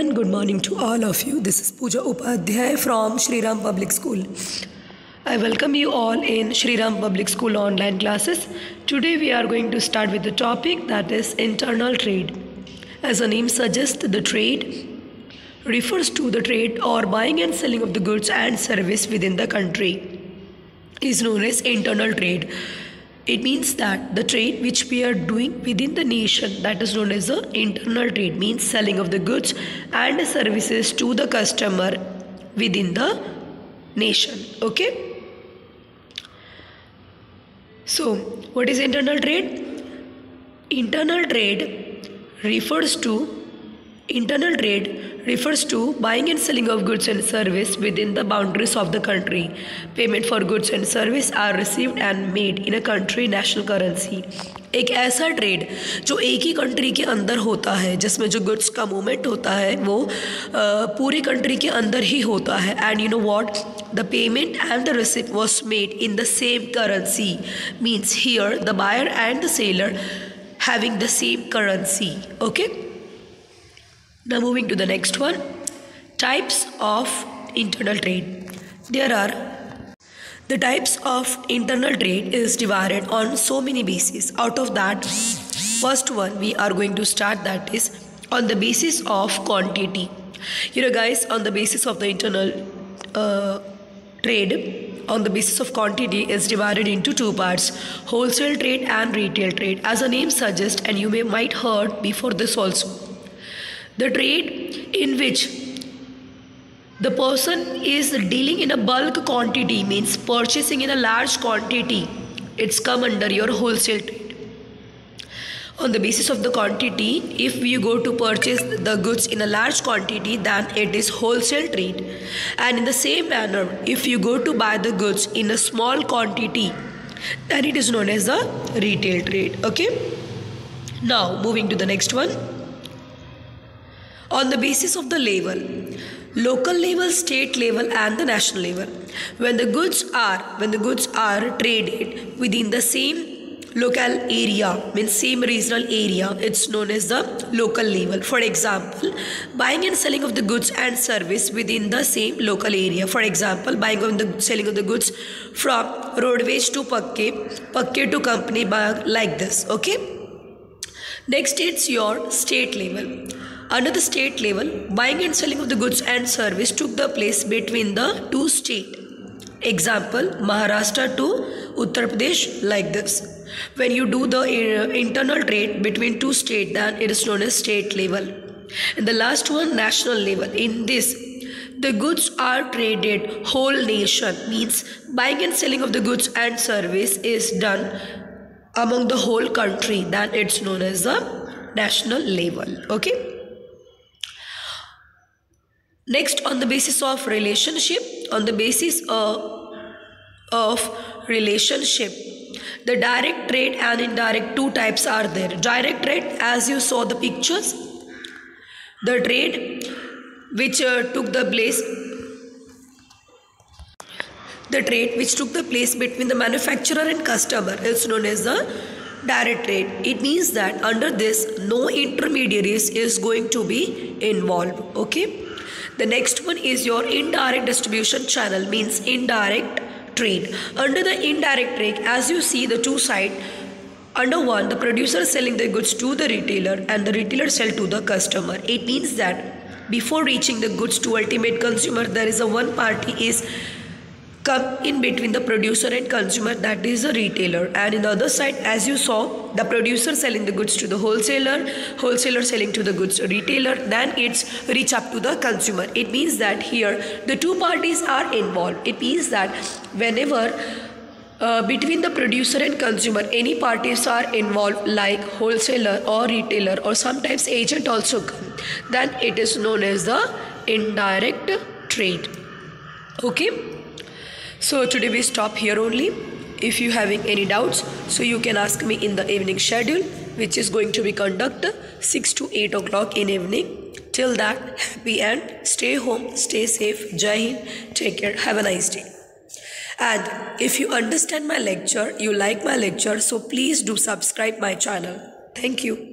and good morning to all of you. This is Pooja Upadhyay from Shri Ram Public School. I welcome you all in Shri Ram Public School online classes. Today we are going to start with the topic that is internal trade. As the name suggests, the trade refers to the trade or buying and selling of the goods and service within the country is known as internal trade. It means that the trade which we are doing within the nation, that is known as the internal trade, means selling of the goods and services to the customer within the nation. Okay. So what is internal trade? Internal trade refers to buying and selling of goods and service within the boundaries of the country. Payment for goods and service are received and made in a country national currency. एक ऐसा trade जो एक ही country के अंदर होता है, जिसमें जो गुड्स का मूवमेंट होता है वो पूरी कंट्री के अंदर ही होता है. And you know what, the payment and the receipt was made in the same currency. Means here the buyer and the seller having the same currency. Okay. Now moving to the next one, types of internal trade. There are the types of internal trade is divided on so many bases. Out of that, first one we are going to start, that is on the basis of quantity. You know guys, on the basis of the internal trade, on the basis of quantity is divided into two parts: wholesale trade and retail trade. As the name suggests, and you might heard before this also, the trade in which the person is dealing in a bulk quantity, means purchasing in a large quantity, it's come under your wholesale trade. On the basis of the quantity, if you go to purchase the goods in a large quantity, then it is wholesale trade. And in the same manner, if you go to buy the goods in a small quantity, then it is known as the retail trade. Okay. Now moving to the next one. On the basis of the level, local level, state level and the national level, when the goods are traded within the same local area, means same regional area, it's known as the local level. For example, buying and selling of the goods and service within the same local area. For example, buying and the selling of the goods from roadways to pakke to company bag, like this. Okay. Next, it's your state level. Under the state level, buying and selling of the goods and service took the place between the two states. Example, Maharashtra to Uttar Pradesh, like this. When you do the internal trade between two states, then it is known as state level. And the last one, national level. In this, the goods are traded whole nation, means buying and selling of the goods and service is done among the whole country, then it's known as the national level. Okay. Next, on the basis of relationship, the direct trade and indirect, two types are there. Direct trade, as you saw the pictures, the trade which took the place between the manufacturer and customer is known as the direct trade. It means that under this, no intermediaries is going to be involved. Okay. The next one is your indirect distribution channel, means indirect trade. Under the indirect trade, as you see the two sides, under one, the producer is selling the goods to the retailer and the retailer sell to the customer. It means that before reaching the goods to ultimate consumer, there is a one party is come in between the producer and consumer, that is the retailer. And in the other side, as you saw, the producer selling the goods to the wholesaler selling to the goods retailer, then it's reach up to the consumer. It means that here the two parties are involved. It means that whenever between the producer and consumer any parties are involved, like wholesaler or retailer or sometimes agent also come, then it is known as the indirect trade. Okay. So today we stop here only. If you having any doubts, so you can ask me in the evening schedule, which is going to be conducted 6 to 8 o'clock in evening. Till that, happy and stay home, stay safe. Jai Hind, take care, have a nice day. And if you understand my lecture, you like my lecture, so please do subscribe my channel. Thank you.